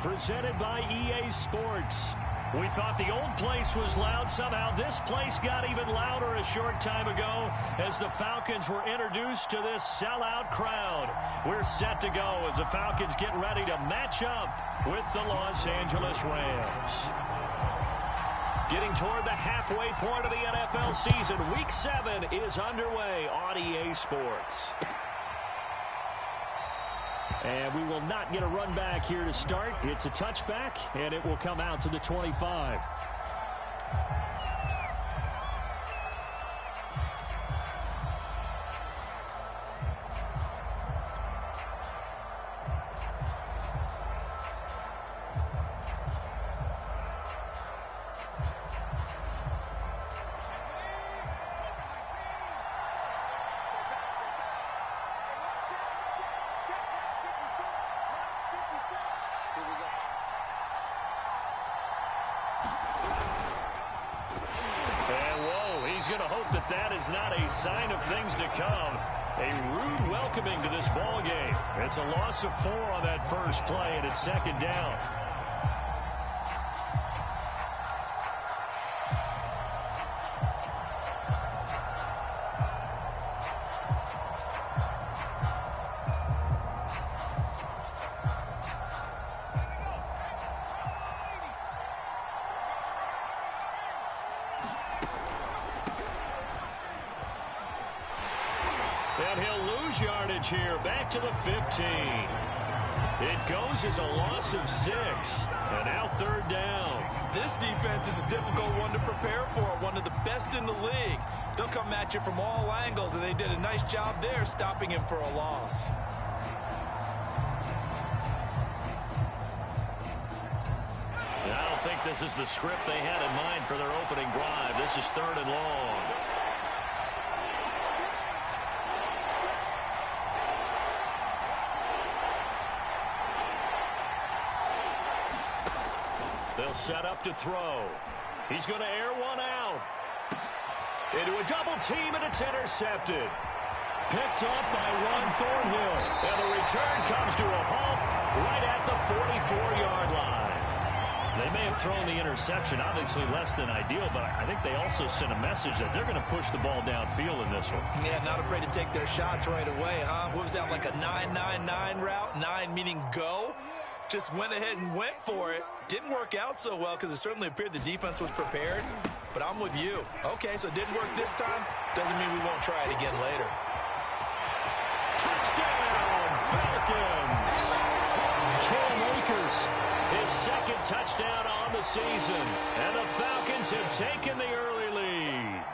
presented by EA Sports. We thought the old place was loud. Somehow this place got even louder a short time ago as the Falcons were introduced to this sellout crowd. We're set to go as the Falcons get ready to match up with the Los Angeles Rams. Getting toward the halfway point of the NFL season, Week 7 is underway on EA Sports. And we will not get a run back here to start. It's a touchback, and it will come out to the 25. He's going to hope that that is not a sign of things to come. A rude welcoming to this ball game. It's a loss of 4 on that first play, and it's second down. And he'll lose yardage here, back to the 15. It goes as a loss of 6, and now third down. This defense is a difficult one to prepare for, one of the best in the league. They'll come at you from all angles, and they did a nice job there stopping him for a loss. I don't think this is the script they had in mind for their opening drive. This is third and long. They'll set up to throw. He's going to air one out. Into a double team, and it's intercepted. Picked up by Ron Thornhill. And the return comes to a halt right at the 44-yard line. They may have thrown the interception, obviously less than ideal, but I think they also sent a message that they're going to push the ball downfield in this one. Yeah, not afraid to take their shots right away, huh? What was that, like a 9-9-9 route? 9 meaning go? Just went ahead and went for it. Didn't work out so well because it certainly appeared the defense was prepared. But I'm with you. Okay, so it didn't work this time. Doesn't mean we won't try it again later. Touchdown, Falcons! Cam Akers, his second touchdown on the season. And the Falcons have taken the early lead.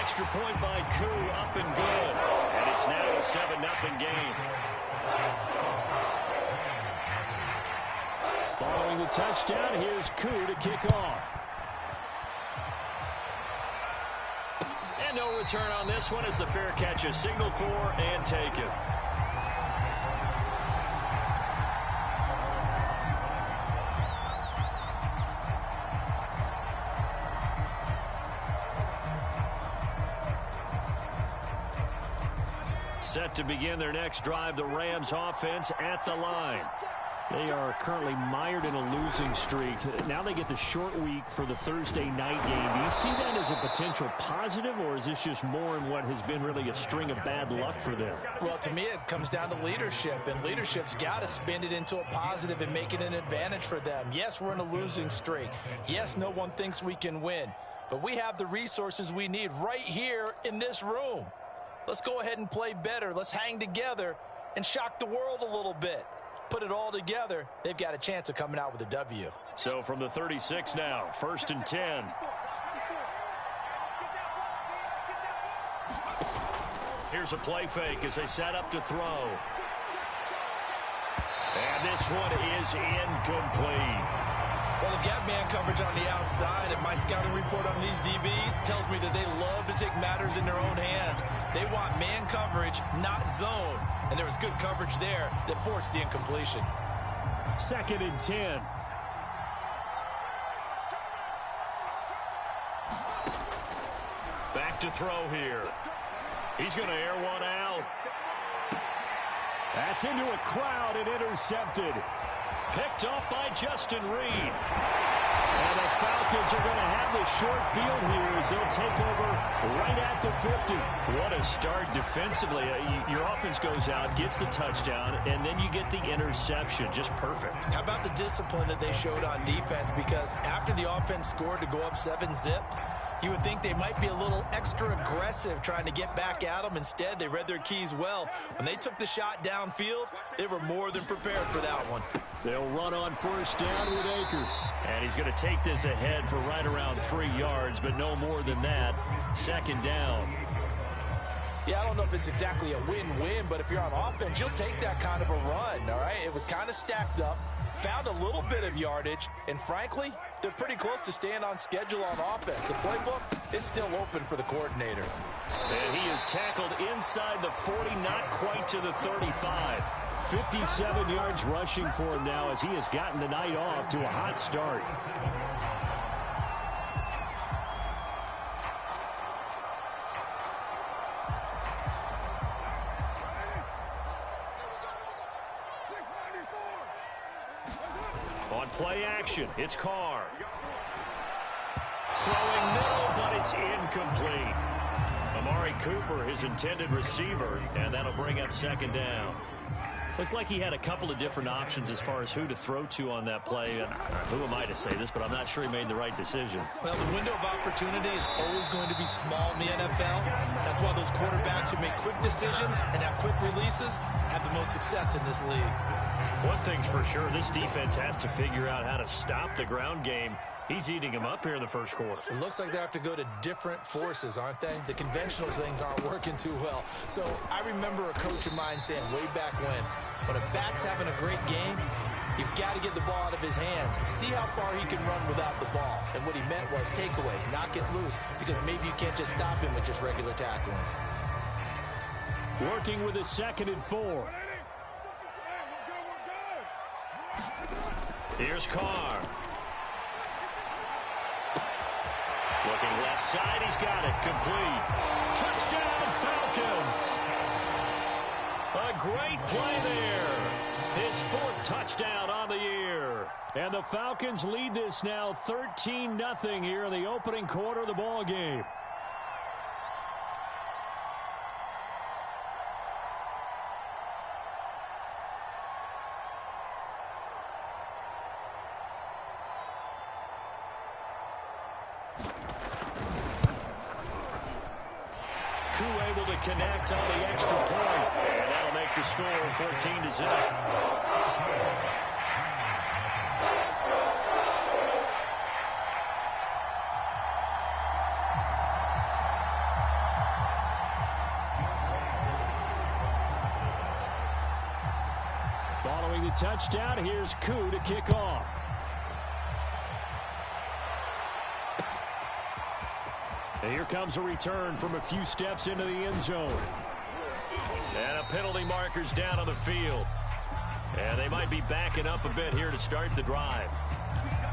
Extra point by Koo, up and good. And it's now a 7-0 game. Following the touchdown, here's Koo to kick off. And no return on this one as the fair catch is signaled for and taken. Set to begin their next drive, the Rams offense at the line. They are currently mired in a losing streak. Now they get the short week for the Thursday night game. Do you see that as a potential positive, or is this just more in what has been really a string of bad luck for them? Well, to me, it comes down to leadership, and leadership's got to spin it into a positive and make it an advantage for them. Yes, we're in a losing streak. Yes, no one thinks we can win, but we have the resources we need right here in this room. Let's go ahead and play better. Let's hang together and shock the world a little bit. Put it all together, they've got a chance of coming out with a W. So from the 36 now, 1st and 10. Here's a play fake as they set up to throw. And this one is incomplete. Well, they've got man coverage on the outside, and my scouting report on these DBs tells me that they love to take matters in their own hands. They want man coverage, not zone. And there was good coverage there that forced the incompletion. 2nd and 10. Back to throw here. He's going to air one out. That's into a crowd and intercepted. Picked off by Justin Reed. And the Falcons are going to have the short field here as they'll take over right at the 50. What a start defensively. Your offense goes out, gets the touchdown, and then you get the interception. Just perfect. How about the discipline that they showed on defense? Because after the offense scored to go up 7-zip, you would think they might be a little extra aggressive trying to get back at them. Instead, they read their keys well. When they took the shot downfield, they were more than prepared for that one. They'll run on first down with Akers. And he's going to take this ahead for right around 3 yards, but no more than that. Second down. Yeah, I don't know if it's exactly a win-win, but if you're on offense, you'll take that kind of a run, all right? It was kind of stacked up, found a little bit of yardage, and frankly, they're pretty close to staying on schedule on offense. The playbook is still open for the coordinator. And he is tackled inside the 40, not quite to the 35. 57 yards rushing for him now as he has gotten the night off to a hot start. On play action, it's Carr. Throwing middle, but it's incomplete. Amari Cooper, his intended receiver, and that'll bring up second down. Looked like he had a couple of different options as far as who to throw to on that play. And who am I to say this, but I'm not sure he made the right decision. Well, the window of opportunity is always going to be small in the NFL. That's why those quarterbacks who make quick decisions and have quick releases have the most success in this league. One thing's for sure, this defense has to figure out how to stop the ground game. He's eating him up here in the first quarter. It looks like they have to go to different forces, aren't they? The conventional things aren't working too well. So I remember a coach of mine saying way back when a back's having a great game, you've got to get the ball out of his hands. See how far he can run without the ball. And what he meant was takeaways, knock it loose, because maybe you can't just stop him with just regular tackling. Working with a 2nd and 4. Here's Carr. Looking left side, he's got it. Complete. Touchdown, Falcons. A great play there. His 4th touchdown on the year. And the Falcons lead this now 13-0 here in the opening quarter of the ball game. Able to connect on the extra point, and that'll make the score 14-0. Following the touchdown, here's Koo to kick off. And here comes a return from a few steps into the end zone. And a penalty marker's down on the field. And they might be backing up a bit here to start the drive.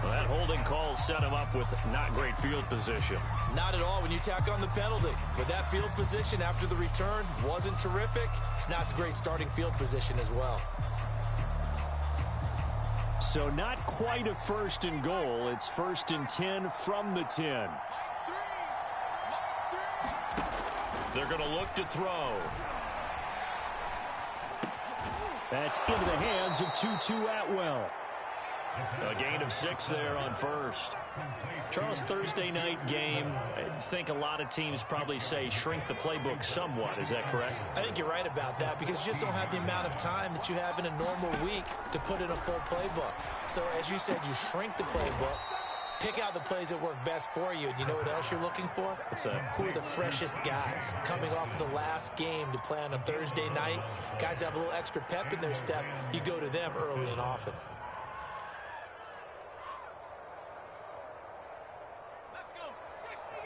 Well, that holding call set him up with not great field position. Not at all when you tack on the penalty. But that field position after the return wasn't terrific. It's not a great starting field position as well. So not quite a 1st and goal. It's 1st and 10 from the 10. They're going to look to throw. That's into the hands of Tutu Atwell. A gain of 6 there on first. Charles, Thursday night game, I think a lot of teams probably say shrink the playbook somewhat. Is that correct? I think you're right about that because you just don't have the amount of time that you have in a normal week to put in a full playbook. So as you said, you shrink the playbook. Pick out the plays that work best for you. And you know what else you're looking for? What's that? Who are the freshest guys coming off the last game to play on a Thursday night? Guys that have a little extra pep in their step. You go to them early and often. Let's go. 60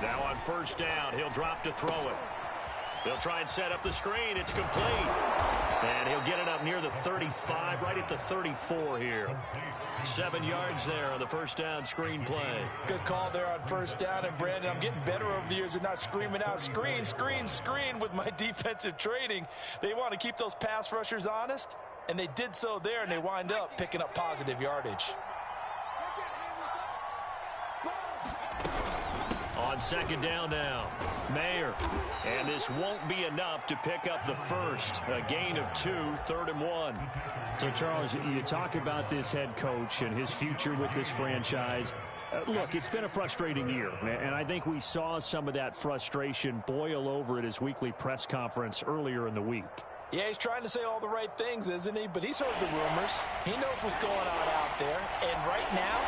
even. Now on first down, he'll drop to throw it. They'll try and set up the screen. It's complete. And he'll get it up near the 35, right at the 34 here. 7 yards there on the first down screen play. Good call there on first down. And, Brandon, I'm getting better over the years and not screaming out, screen, screen, screen with my defensive training. They want to keep those pass rushers honest, and they did so there, and they wind up picking up positive yardage. On second down now, Mayer. And this won't be enough to pick up the first. A gain of 2, 3rd and 1. So, Charles, you talk about this head coach and his future with this franchise. Look, it's been a frustrating year, and I think we saw some of that frustration boil over at his weekly press conference earlier in the week. Yeah, he's trying to say all the right things, isn't he? But he's heard the rumors. He knows what's going on out there. And right now,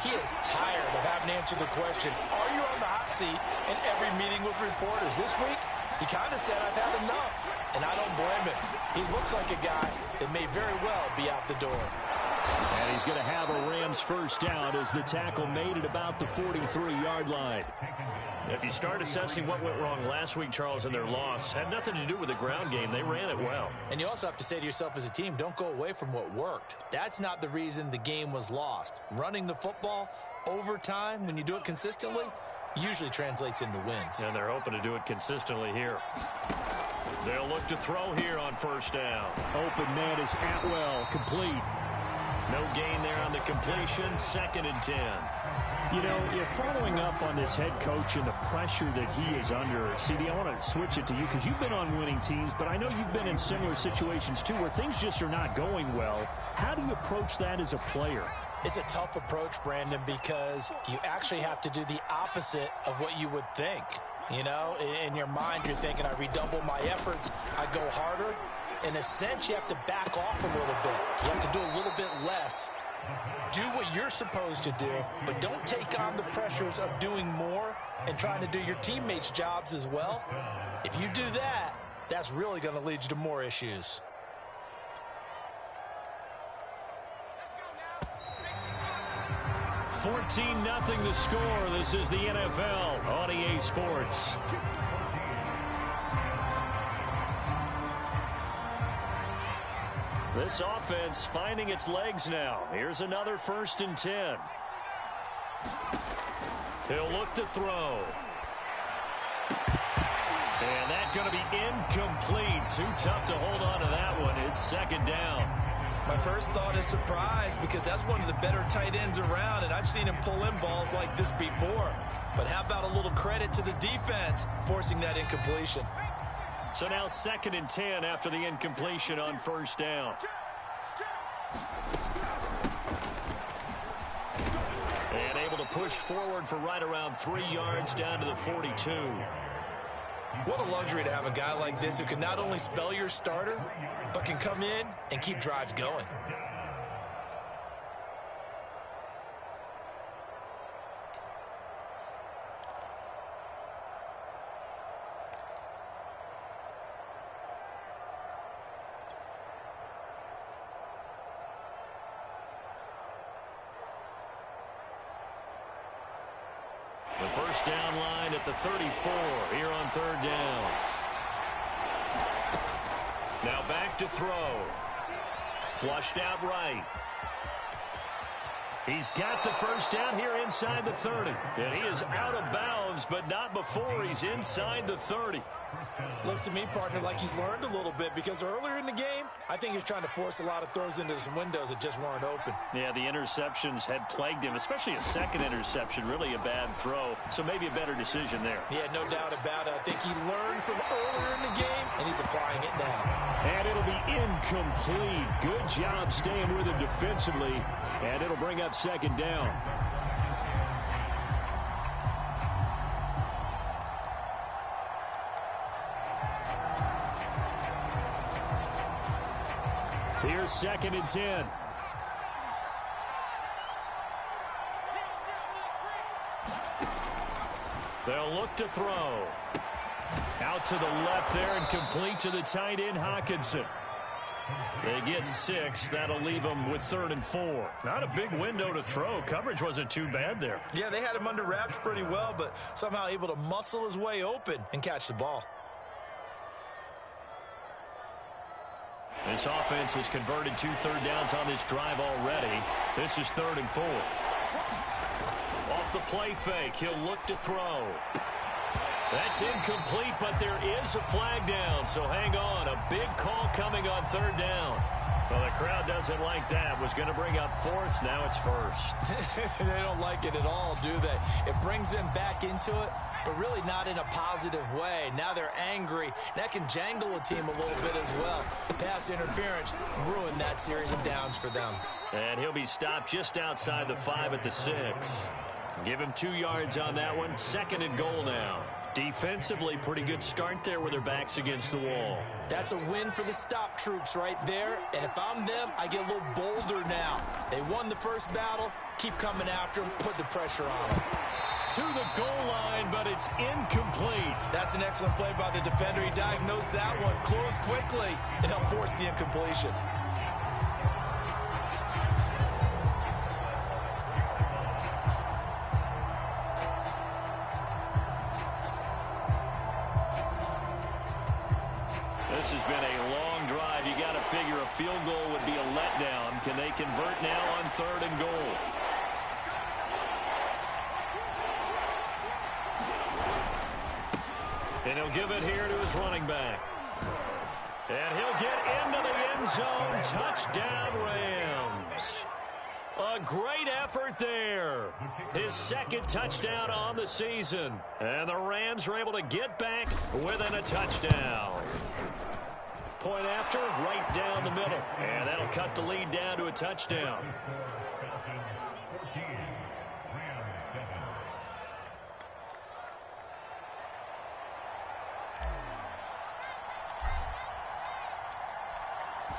he is tired of having to answer the question, are you on the hot seat in every meeting with reporters? This week, he kind of said, I've had enough. And I don't blame him. He looks like a guy that may very well be out the door. And he's going to have a Rams first down as the tackle made at about the 43-yard line. If you start assessing what went wrong last week, Charles, in their loss, had nothing to do with the ground game. They ran it well. And you also have to say to yourself as a team, don't go away from what worked. That's not the reason the game was lost. Running the football over time, when you do it consistently, usually translates into wins. And they're hoping to do it consistently here. They'll look to throw here on first down. Open man is Atwell, complete. No gain there on the completion, 2nd and 10. You know, you're following up on this head coach and the pressure that he is under. CD, I want to switch it to you because you've been on winning teams, but I know you've been in similar situations too where things just are not going well. How do you approach that as a player? It's a tough approach, Brandon, because you actually have to do the opposite of what you would think. You know, in your mind, you're thinking, I redouble my efforts, I go harder. In a sense, you have to back off a little bit. You have to do a little bit less. Do what you're supposed to do, but don't take on the pressures of doing more and trying to do your teammates' jobs as well. If you do that, that's really going to lead you to more issues. 14-0 the score. This is the NFL on EA Sports. This offense finding its legs now. Here's another 1st and 10. He'll look to throw. And that's going to be incomplete. Too tough to hold on to that one. It's 2nd down. My first thought is surprise because that's one of the better tight ends around, and I've seen him pull in balls like this before. But how about a little credit to the defense forcing that incompletion? So now 2nd and 10 after the incompletion on first down. And able to push forward for right around 3 yards down to the 42. What a luxury to have a guy like this who can not only spell your starter, but can come in and keep drives going. The first down line at the 34 here on 3rd down. Now back to throw. Flushed out right. He's got the first down here inside the 30. And he is out of bounds, but not before he's inside the 30. Looks to me, partner, like he's learned a little bit because earlier in the game, I think he was trying to force a lot of throws into some windows that just weren't open. Yeah, the interceptions had plagued him, especially a second interception, really a bad throw. So maybe a better decision there. Yeah, no doubt about it. I think he learned from earlier in the game, and he's applying it now. And it'll be incomplete. Good job staying with him defensively, and it'll bring up 2nd down. Here's 2nd and 10. They'll look to throw. Out to the left there and complete to the tight end, Hawkinson. They get 6. That'll leave them with 3rd and 4. Not a big window to throw. Coverage wasn't too bad there. Yeah, they had him under wraps pretty well, but somehow able to muscle his way open and catch the ball. This offense has converted 2 third downs on this drive already. This is 3rd and 4. Off the play fake, he'll look to throw. That's incomplete, but there is a flag down, so hang on. A big call coming on 3rd down. Well, the crowd doesn't like that. Was going to bring up 4th. Now it's 1st. They don't like it at all, do they? It brings them back into it, but really not in a positive way. Now they're angry. That can jangle a team a little bit as well. Pass interference ruined that series of downs for them. And he'll be stopped just outside the 5 at the 6. Give him 2 yards on that one. 2nd and goal now. Defensively, pretty good start there with their backs against the wall. That's a win for the stop troops right there. And if I'm them, I get a little bolder now. They won the first battle. Keep coming after them. Put the pressure on them. To the goal line, but it's incomplete. That's an excellent play by the defender. He diagnosed that one. Closed quickly and helped force the incompletion. This has been a long drive. You got to figure a field goal would be a letdown. Can they convert now on 3rd and goal? And he'll give it here to his running back. And he'll get into the end zone. Touchdown, Rams. A great effort there. His 2nd touchdown on the season. And the Rams are able to get back within a touchdown. Point after, right down the middle. And that'll cut the lead down to a touchdown.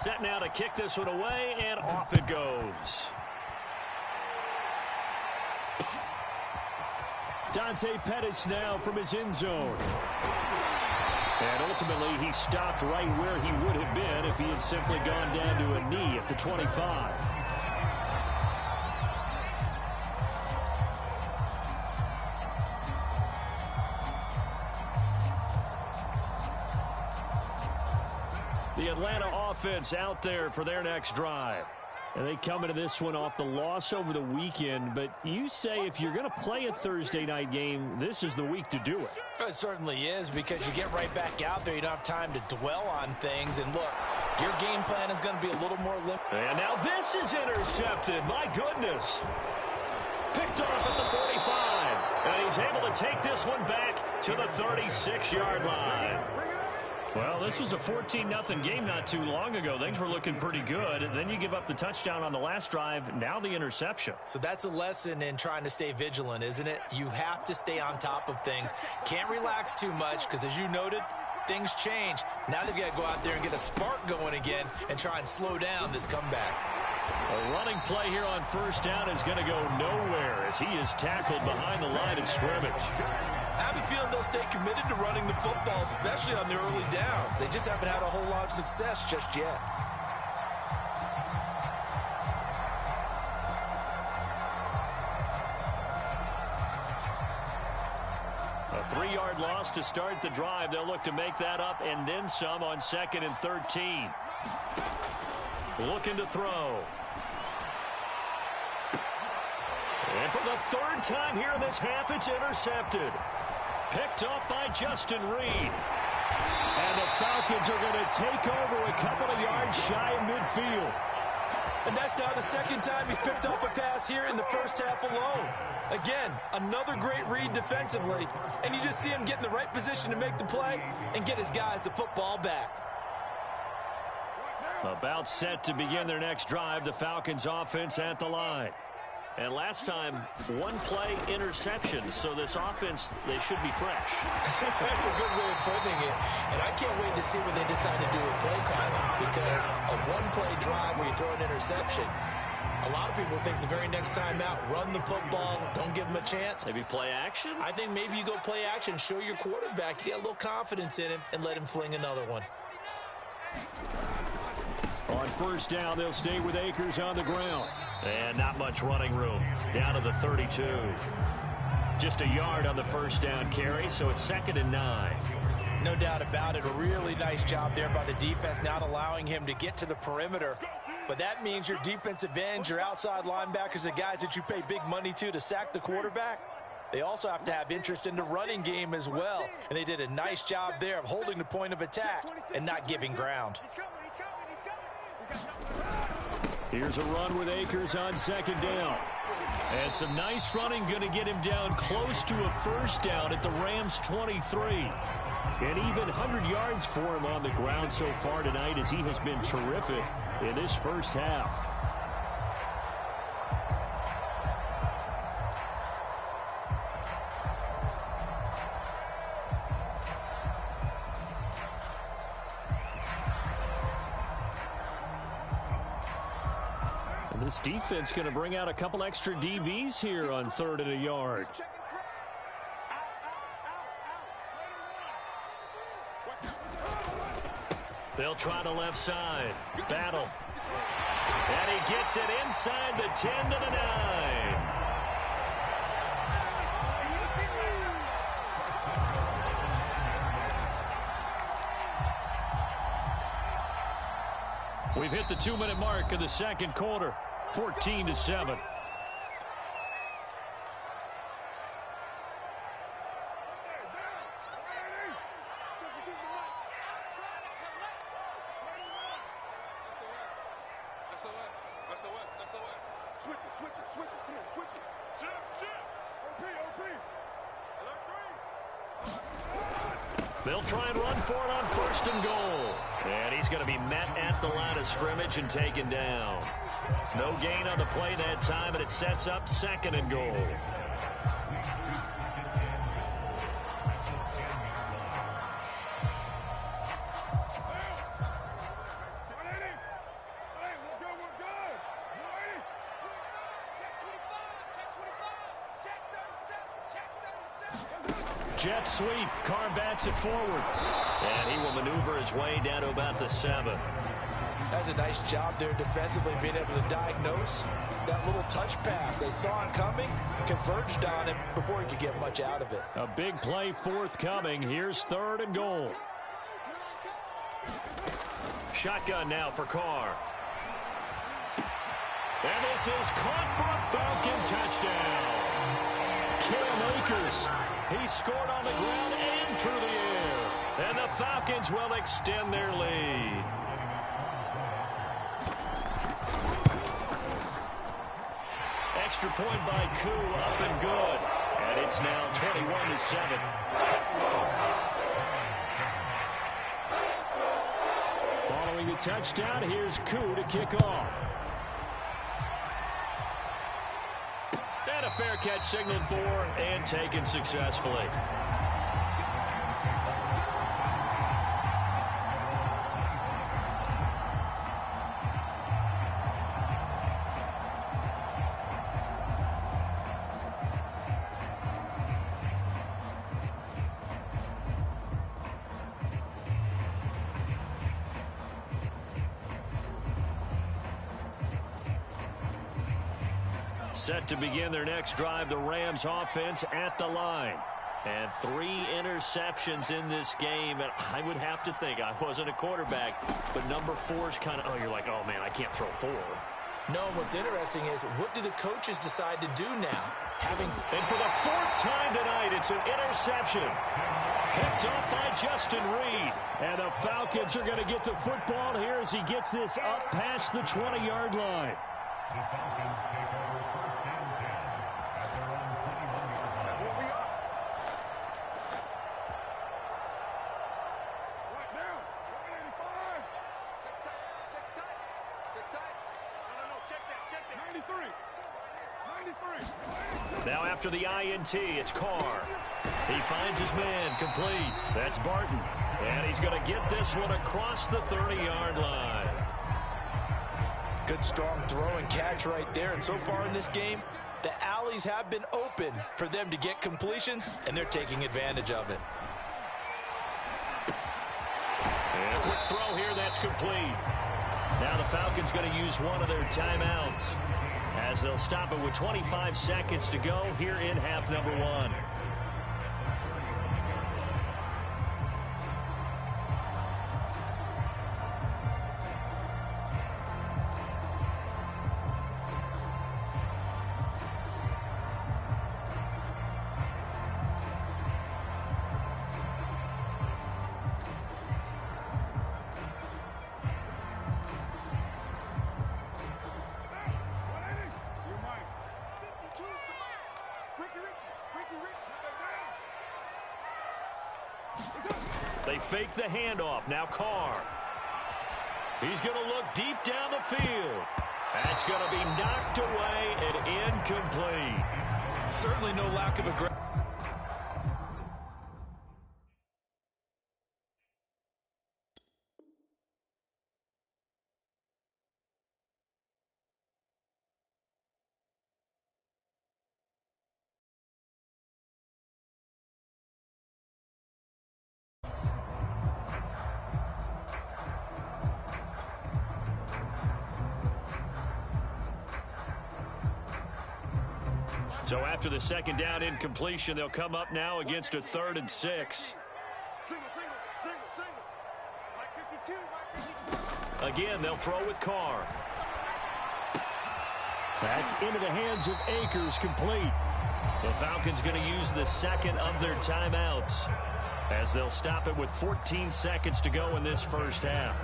Set now to kick this one away, and off it goes. Dante Pettis now from his end zone. And ultimately, he stopped right where he would have been if he had simply gone down to a knee at the 25. The Atlanta offense out there for their next drive. And they come into this one off the loss over the weekend. But you say if you're going to play a Thursday night game, this is the week to do it. It certainly is, because you get right back out there. You don't have time to dwell on things. And look, your game plan is going to be a little more limited. And now this is intercepted. My goodness. Picked off at the 45. And he's able to take this one back to the 36-yard line. Well, this was a 14-0 game not too long ago. Things were looking pretty good. And then you give up the touchdown on the last drive. Now the interception. So that's a lesson in trying to stay vigilant, isn't it? You have to stay on top of things. Can't relax too much because, as you noted, things change. Now they've got to go out there and get a spark going again and try and slow down this comeback. A running play here on 1st down is going to go nowhere as he is tackled behind the line of scrimmage. I have a feeling they'll stay committed to running the football, especially on the early downs. They just haven't had a whole lot of success just yet. A 3-yard loss to start the drive. They'll look to make that up and then some on 2nd and 13. Looking to throw. And for the 3rd time here in this half, it's intercepted. Picked up by Justin Reed. And the Falcons are going to take over a couple of yards shy of midfield. And that's now the 2nd time he's picked off a pass here in the first half alone. Again, another great read defensively. And you just see him get in the right position to make the play and get his guys the football back. About set to begin their next drive, the Falcons offense at the line. And last time, 1 play interception. So this offense, they should be fresh. That's a good way of putting it. And I can't wait to see what they decide to do with play calling. Because a 1-play drive where you throw an interception, a lot of people think the very next time out, run the football, don't give them a chance. Maybe play action? I think maybe you go play action, show your quarterback, you get a little confidence in him, and let him fling another one. On 1st down, they'll stay with Akers on the ground. And not much running room. Down to the 32. Just a yard on the first down carry, so it's 2nd and 9. No doubt about it. A really nice job there by the defense, not allowing him to get to the perimeter. But that means your defensive ends, your outside linebackers, the guys that you pay big money to sack the quarterback, they also have to have interest in the running game as well. And they did a nice job there of holding the point of attack and not giving ground. Here's a run with Akers on 2nd down. And some nice running going to get him down close to a first down at the Rams' 23. And even 100 yards for him on the ground so far tonight, as he has been terrific in this first half. And this defense going to bring out a couple extra DBs here on 3rd and a yard. They'll try the left side. Battle. And he gets it inside the 10 to the 9. We've hit the 2-minute mark of the second quarter. 14-7. They'll try and run for it on 1st and goal. And he's going to be met at the line of scrimmage and taken down. No gain on the play that time, and it sets up 2nd and goal. Jet sweep. Carr backs it forward. And he will maneuver his way down to about the 7. That's a nice job there defensively, being able to diagnose that little touch pass. They saw it coming, converged on it before he could get much out of it. A big play forthcoming. Here's 3rd and goal. Shotgun now for Carr. And this is caught for a Falcon touchdown. Cam Akers. He scored on the ground and through the air. And the Falcons will extend their lead. Extra point by Koo, up and good. And it's now 21-7. Following the touchdown, here's Koo to kick off. And a fair catch signaled for and taken successfully. Set to begin their next drive, the Rams offense at the line. And 3 interceptions in this game. And I would have to think, I wasn't a quarterback, but number 4 is kind of, oh, you're like, oh, man, I can't throw 4. No, what's interesting is, what do the coaches decide to do now? And for the 4th time tonight, it's an interception. Picked up by Justin Reed. And the Falcons are going to get the football here as he gets this up past the 20-yard line. Now after the INT, it's Carr. He finds his man, complete. That's Barton. And he's going to get this one across the 30-yard line. Good strong throw and catch right there. And so far in this game, the alleys have been open for them to get completions, and they're taking advantage of it. And a quick throw here, that's complete. Now the Falcons going to use one of their timeouts. as they'll stop it with 25 seconds to go here in half number one. They fake the handoff. Now Carr. He's going to look deep down the field. That's going to be knocked away and incomplete. Certainly no lack of aggression. So after the second down incompletion, they'll come up now against a 3rd and 6. Again, they'll throw with Carr. That's into the hands of Akers, complete. The Falcons going to use the second of their timeouts as they'll stop it with 14 seconds to go in this first half.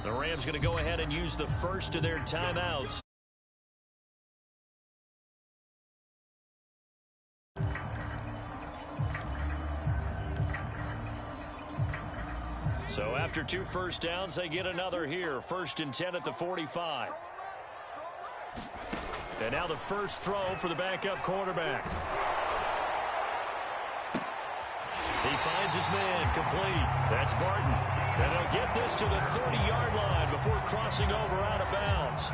The Rams going to go ahead and use the first of their timeouts. So after 2 first downs, they get another here. 1st and 10 at the 45. And now the first throw for the backup quarterback. He finds his man, complete. That's Barton. And he'll get this to the 30-yard line before crossing over out of bounds.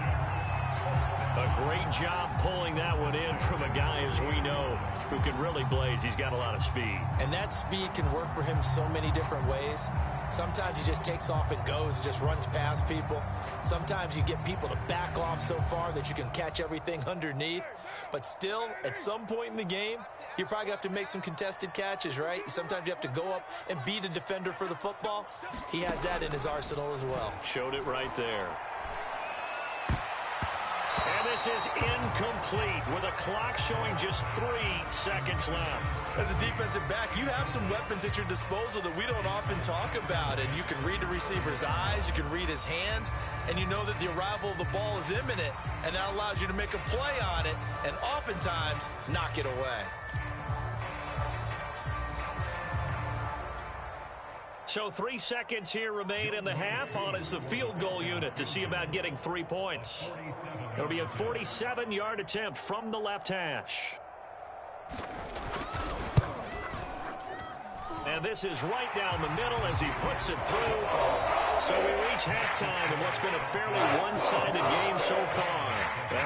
A great job pulling that one in from a guy, as we know, who can really blaze. He's got a lot of speed. And that speed can work for him so many different ways. Sometimes he just takes off and goes and just runs past people. Sometimes you get people to back off so far that you can catch everything underneath. But still, at some point in the game, you probably have to make some contested catches, right? Sometimes you have to go up and beat a defender for the football. He has that in his arsenal as well. Showed it right there. And this is incomplete with a clock showing just 3 seconds left. As a defensive back, you have some weapons at your disposal that we don't often talk about. And you can read the receiver's eyes, you can read his hands, and you know that the arrival of the ball is imminent, and that allows you to make a play on it and oftentimes knock it away. So 3 seconds here remain in the half. On is the field goal unit to see about getting 3 points. It'll be a 47-yard attempt from the left hash. And this is right down the middle as he puts it through. So we reach halftime in what's been a fairly one-sided game so far.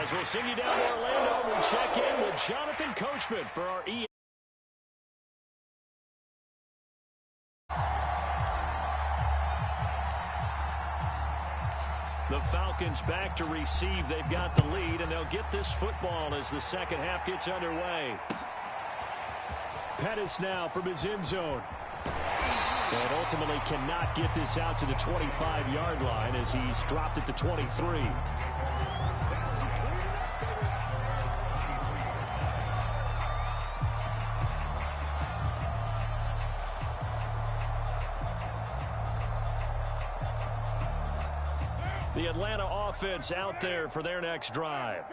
As we'll send you down to Orlando, we'll check in with Jonathan Coachman for our EA. The Falcons back to receive. They've got the lead, and they'll get this football as the second half gets underway. Pettis now from his end zone. And ultimately cannot get this out to the 25-yard line as he's dropped at the 23. The Atlanta offense out there for their next drive.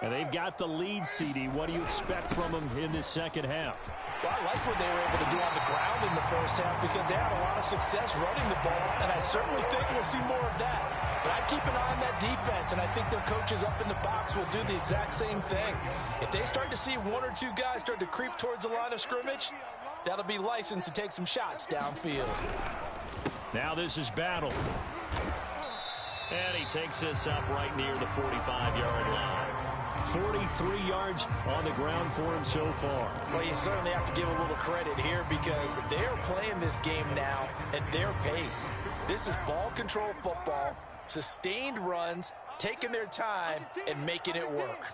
And they've got the lead, CD. What do you expect from them in this second half? Well, I like what they were able to do on the ground in the first half because they had a lot of success running the ball, and I certainly think we'll see more of that. But I'd keep an eye on that defense, and I think their coaches up in the box will do the exact same thing. If they start to see one or two guys start to creep towards the line of scrimmage, that'll be licensed to take some shots downfield. Now this is Battle. And he takes this up right near the 45-yard line. 43 yards on the ground for him so far. Well, you certainly have to give a little credit here because they are playing this game now at their pace. This is ball control football, sustained runs, taking their time, and making it work.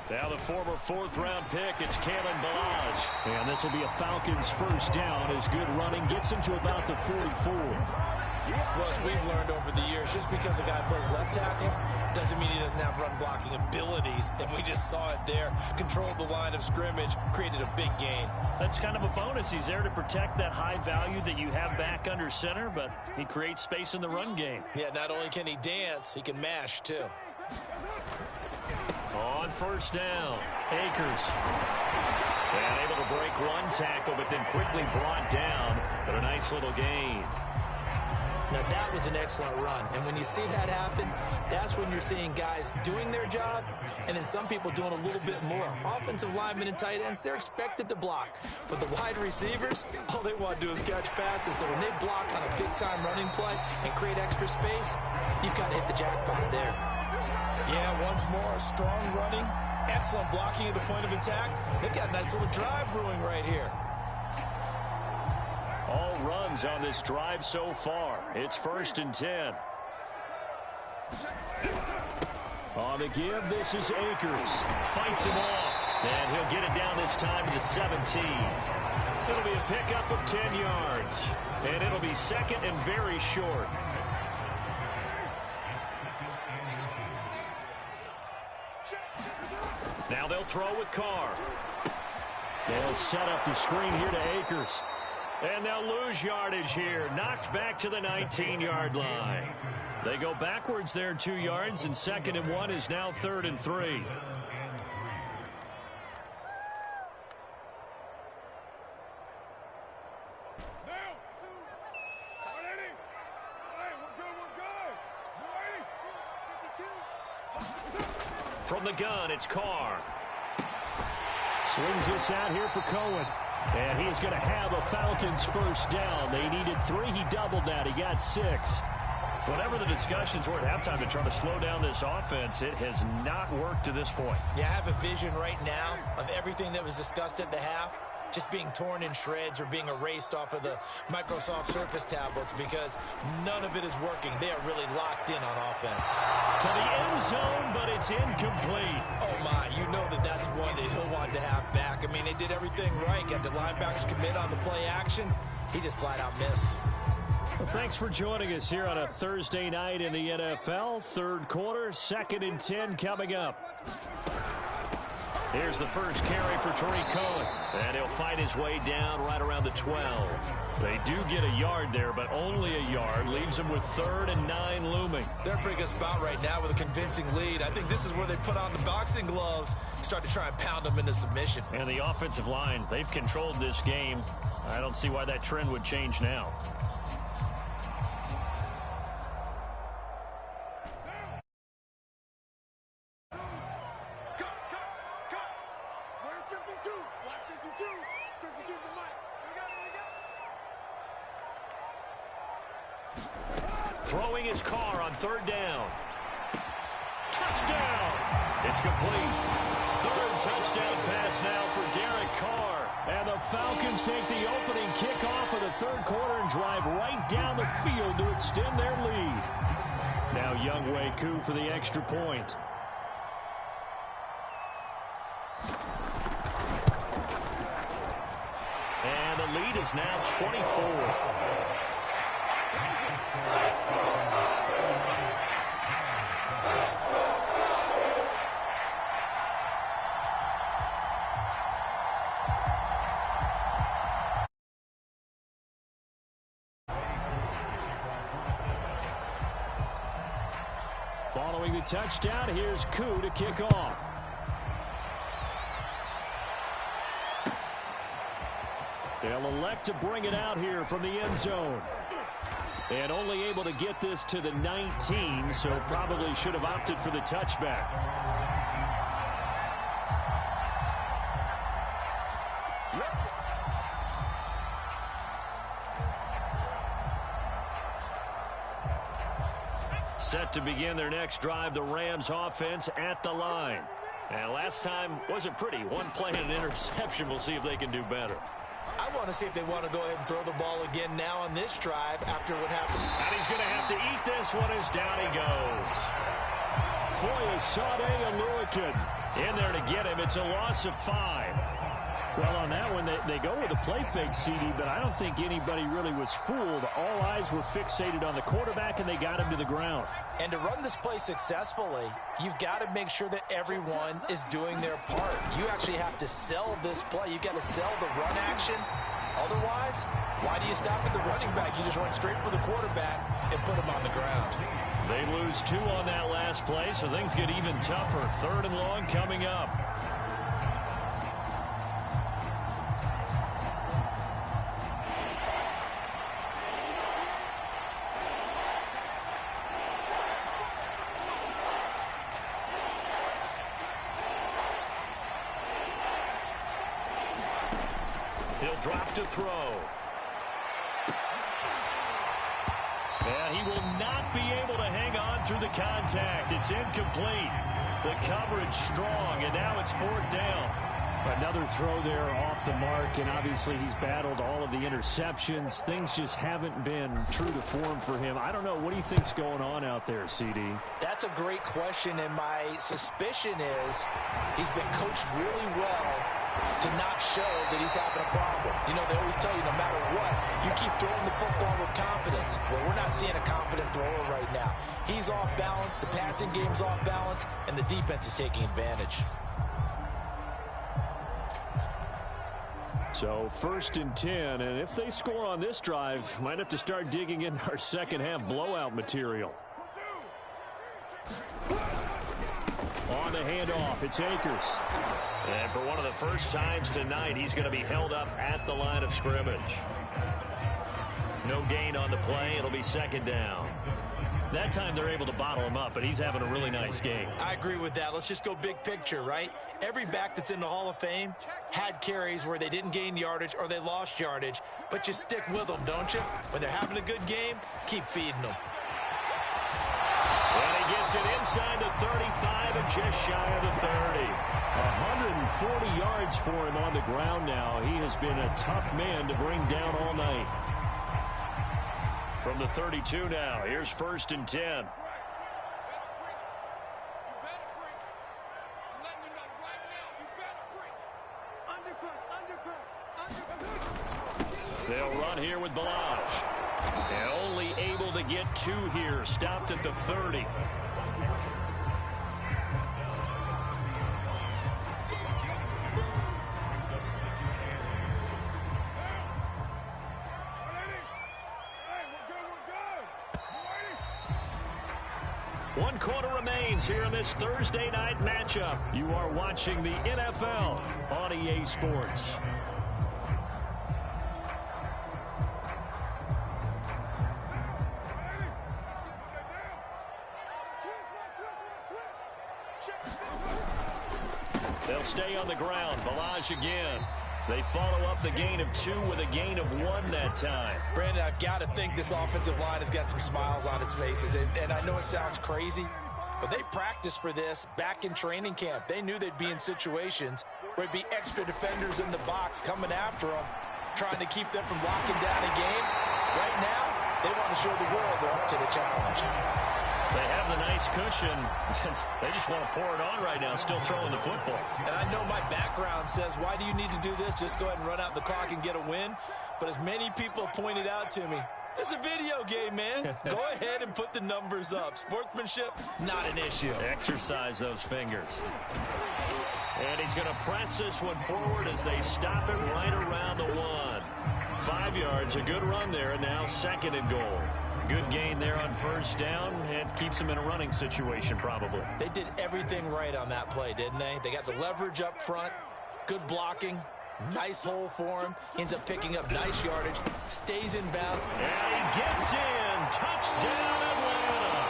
Now the former fourth-round pick, it's Kalen Ballage. And this will be a Falcons first down as good running gets him to about the 44. Well, as we've learned over the years, just because a guy plays left tackle doesn't mean he doesn't have run-blocking abilities, and we just saw it there. Controlled the line of scrimmage, created a big gain. That's kind of a bonus. He's there to protect that high value that you have back under center, but he creates space in the run game. Yeah, not only can he dance, he can mash, too. On first down, Akers. And able to break one tackle, but then quickly brought down. But a nice little gain. Now, that was an excellent run. And when you see that happen, that's when you're seeing guys doing their job and then some people doing a little bit more. Offensive linemen and tight ends, they're expected to block. But the wide receivers, all they want to do is catch passes. So when they block on a big-time running play and create extra space, you've got to hit the jackpot there. Yeah, once more, strong running, excellent blocking at the point of attack. They've got a nice little drive brewing right here. All runs on this drive so far. It's 1st and 10. On the give, this is Akers. Fights him off. And he'll get it down this time to the 17. It'll be a pickup of 10 yards. And it'll be second and very short. Now they'll throw with Carr. They'll set up the screen here to Akers. And they'll lose yardage here. Knocked back to the 19-yard line. They go backwards there 2 yards, and 2nd and 1 is now 3rd and 3. From the gun, it's Carr. Swings this out here for Cohen. And he is going to have a Falcons first down. They needed 3. He doubled that. He got 6. Whatever the discussions were at halftime to try to slow down this offense, it has not worked to this point. Yeah, I have a vision right now of everything that was discussed at the half just being torn in shreds or being erased off of the Microsoft Surface tablets because none of it is working. They are really locked in on offense. To the end zone, but it's incomplete. Oh, my. You know that's one that he'll want to have back. I mean, they did everything right. Got the linebackers commit on the play action. He just flat out missed. Well, thanks for joining us here on a Thursday night in the NFL. Third quarter, 2nd and 10 coming up. Here's the first carry for Tariq Cohen. And he'll fight his way down right around the 12. They do get a yard there, but only a yard. Leaves them with 3rd and 9 looming. They're in a pretty good spot right now with a convincing lead. I think this is where they put on the boxing gloves, start to try and pound them into submission. And the offensive line, they've controlled this game. I don't see why that trend would change now. Throwing his Carr on 3rd down. Touchdown! It's complete. 3rd touchdown pass now for Derek Carr. And the Falcons take the opening kickoff of the 3rd quarter and drive right down the field to extend their lead. Now Younghoe Koo for the extra point. And the lead is now 24. Following the touchdown, here's Koo to kick off. They'll elect to bring it out here from the end zone. And only able to get this to the 19, so probably should have opted for the touchback. Set to begin their next drive, the Rams offense at the line. And last time wasn't pretty. One play and an interception. We'll see if they can do better. I want to see if they want to go ahead and throw the ball again now on this drive after what happened. And he's going to have to eat this one as down he goes. Foyesade Aluakin In there to get him. It's a loss of 5. Well, on that one, they go with a play fake, CD, but I don't think anybody really was fooled. All eyes were fixated on the quarterback, and they got him to the ground. And to run this play successfully, you've got to make sure that everyone is doing their part. You actually have to sell this play. You've got to sell the run action. Otherwise, why do you stop at the running back? You just run straight for the quarterback and put him on the ground. They lose 2 on that last play, so things get even tougher. 3rd and long coming up. He'll drop to throw. And he will not be able to hang on through the contact. It's incomplete. The coverage strong, and now it's 4th down. Another throw there off the mark, and obviously he's battled all of the interceptions. Things just haven't been true to form for him. I don't know. What do you think's going on out there, CD? That's a great question, and my suspicion is he's been coached really well to not show that he's having a problem. You know, they always tell you no matter what, you keep throwing the football with confidence. Well, we're not seeing a confident thrower right now. He's off balance, the passing game's off balance, and the defense is taking advantage. So 1st and 10, and if they score on this drive, might have to start digging in our second half blowout material. On the handoff, it's Akers. And for one of the first times tonight, he's going to be held up at the line of scrimmage. No gain on the play. It'll be 2nd down. That time they're able to bottle him up, but he's having a really nice game. I agree with that. Let's just go big picture, right? Every back that's in the Hall of Fame had carries where they didn't gain yardage or they lost yardage, but you stick with them, don't you? When they're having a good game, keep feeding them. And he gets it inside the 35 and just shy of the 30. 140 yards for him on the ground now. He has been a tough man to bring down all night. From the 32 now, here's 1st and 10. They'll run here with Balaj. And only able to get 2 here. Stopped at the 30. One quarter remains here in this Thursday night matchup. You are watching the NFL on EA Sports. They'll stay on the ground. Balaj again. They follow up the gain of 2 with a gain of 1 that time. Brandon, I've got to think this offensive line has got some smiles on its faces. And I know it sounds crazy, but they practiced for this back in training camp. They knew they'd be in situations where it'd be extra defenders in the box coming after them, trying to keep them from locking down a game. Right now, they want to show the world they're up to the challenge. They have the nice cushion. They just want to pour it on right now, still throwing the football. And I know my background says, why do you need to do this? Just go ahead and run out the clock and get a win. But as many people pointed out to me, this is a video game, man. Go ahead and put the numbers up. Sportsmanship, not an issue. Exercise those fingers. And he's going to press this one forward as they stop it right around the 1. 5 yards, a good run there, and now 2nd and goal. Good gain there on 1st down, and keeps him in a running situation probably. They did everything right on that play, didn't they? They got the leverage up front, good blocking, nice hole for him, ends up picking up nice yardage, stays in bounds. And he gets in. Touchdown, Atlanta.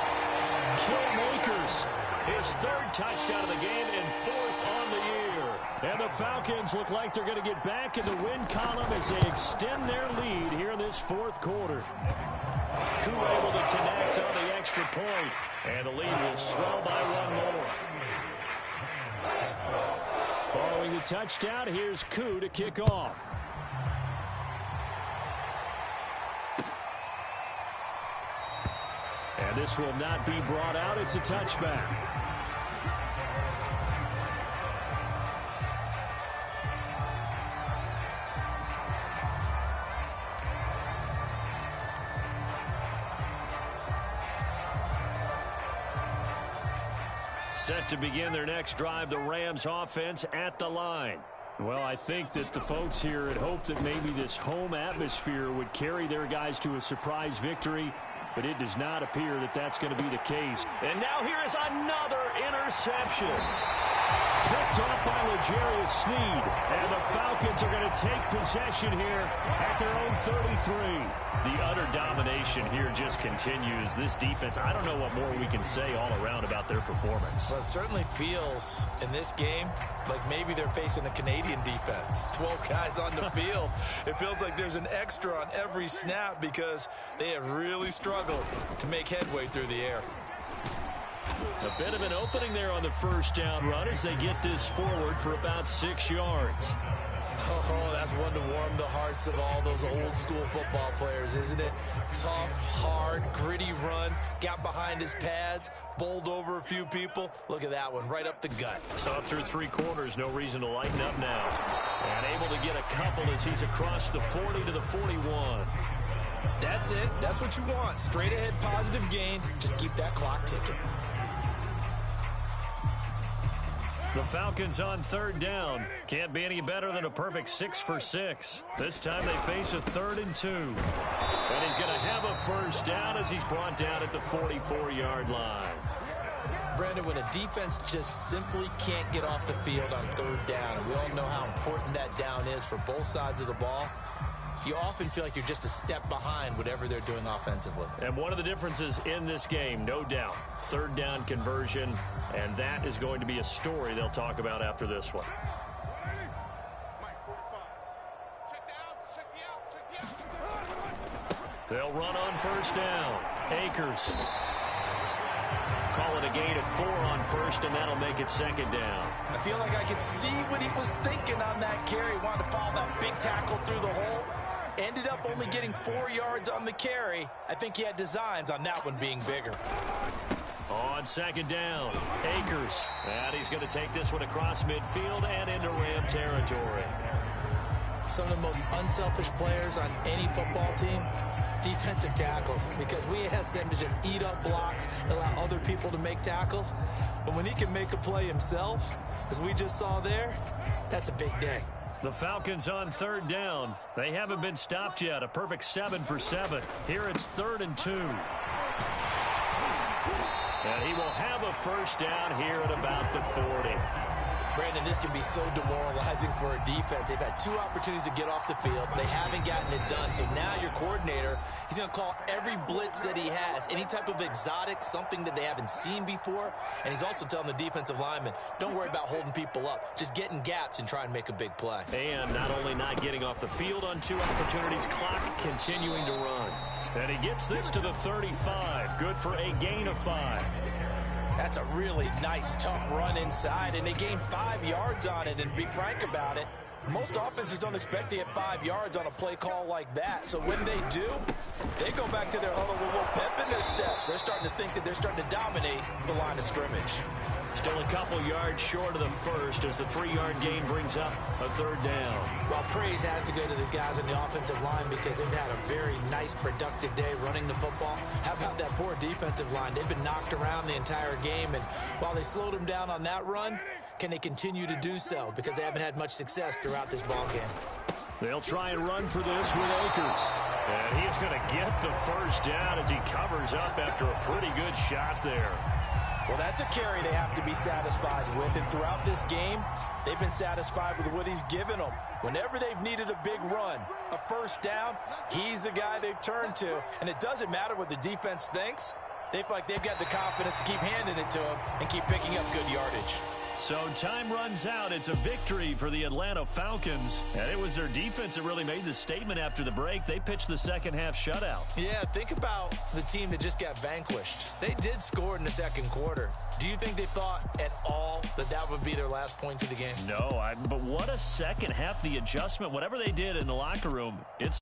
Cam Akers, his third touchdown of the game and fourth on the year. And the Falcons look like they're going to get back in the win column as they extend their lead here in this fourth quarter. Koo able to connect on the extra point, and the lead will swell by one more. Following the touchdown, here's Koo to kick off. And this will not be brought out. It's a touchback. Set to begin their next drive, the Rams offense at the line. Well, I think that the folks here had hoped that maybe this home atmosphere would carry their guys to a surprise victory, but it does not appear that that's going to be the case. And now here is another interception. Picked off by L'Jarius Sneed. And the Falcons are going to take possession here at their own 33. The utter domination here just continues. This defense, I don't know what more we can say all around about their performance. Well, it certainly feels in this game like maybe they're facing the Canadian defense. 12 guys on the field. It feels like there's an extra on every snap because they have really struggled to make headway through the air. A bit of an opening there on the first down run as they get this forward for about 6 yards. Oh, that's one to warm the hearts of all those old school football players, isn't it? Tough, hard, gritty run, got behind his pads, bowled over a few people. Look at that one, right up the gut. So up through 3 quarters, no reason to lighten up now. And able to get a couple as he's across the 40 to the 41. That's it. That's what you want. Straight ahead positive gain. Just keep that clock ticking. The Falcons on third down. Can't be any better than a perfect 6 for 6. This time they face a 3rd and 2. And he's going to have a first down as he's brought down at the 44-yard line. Brandon, when a defense just simply can't get off the field on third down, and we all know how important that down is for both sides of the ball, you often feel like you're just a step behind whatever they're doing offensively. And one of the differences in this game, no doubt, third down conversion, and that is going to be a story they'll talk about after this one. They'll run on first down. Akers. Call it a gain of 4 on first, and that'll make it 2nd down. I feel like I could see what he was thinking on that carry. Wanted to follow that big tackle through the hole. Ended up only getting 4 yards on the carry. I think he had designs on that one being bigger. On 2nd down, Akers. And he's going to take this one across midfield and into Ram territory. Some of the most unselfish players on any football team, defensive tackles, because we ask them to just eat up blocks and allow other people to make tackles. But when he can make a play himself, as we just saw there, that's a big day. The Falcons on third down. They haven't been stopped yet. A perfect 7 for 7. Here it's 3rd and 2. And he will have a first down here at about the 40. Brandon, this can be so demoralizing for a defense. They've had 2 opportunities to get off the field. They haven't gotten it done. So now your coordinator, he's going to call every blitz that he has, any type of exotic, something that they haven't seen before. And he's also telling the defensive lineman, don't worry about holding people up. Just get in gaps and try and make a big play. And not only not getting off the field on 2 opportunities, clock continuing to run. And he gets this to the 35. Good for a gain of 5. That's a really nice, tough run inside, and they gained 5 yards on it. And to be frank about it, most offenses don't expect to get 5 yards on a play call like that. So when they do, they go back to their huddle with a little pep in their steps. They're starting to think that they're starting to dominate the line of scrimmage. Still a couple yards short of the first as the 3-yard gain brings up a 3rd down. Well, praise has to go to the guys on the offensive line because they've had a very nice, productive day running the football. How about that poor defensive line? They've been knocked around the entire game, and while they slowed them down on that run, can they continue to do so? Because they haven't had much success throughout this ball game. They'll try and run for this with Akers. And he is going to get the first down as he covers up after a pretty good shot there. Well, that's a carry they have to be satisfied with. And throughout this game, they've been satisfied with what he's given them. Whenever they've needed a big run, a first down, he's the guy they've turned to. And it doesn't matter what the defense thinks. They feel like they've got the confidence to keep handing it to him and keep picking up good yardage. So time runs out. It's a victory for the Atlanta Falcons. And it was their defense that really made the statement after the break. They pitched the second half shutout. Yeah, think about the team that just got vanquished. They did score in the second quarter. Do you think they thought at all that that would be their last points of the game? No, but what a second half. The adjustment, whatever they did in the locker room, it's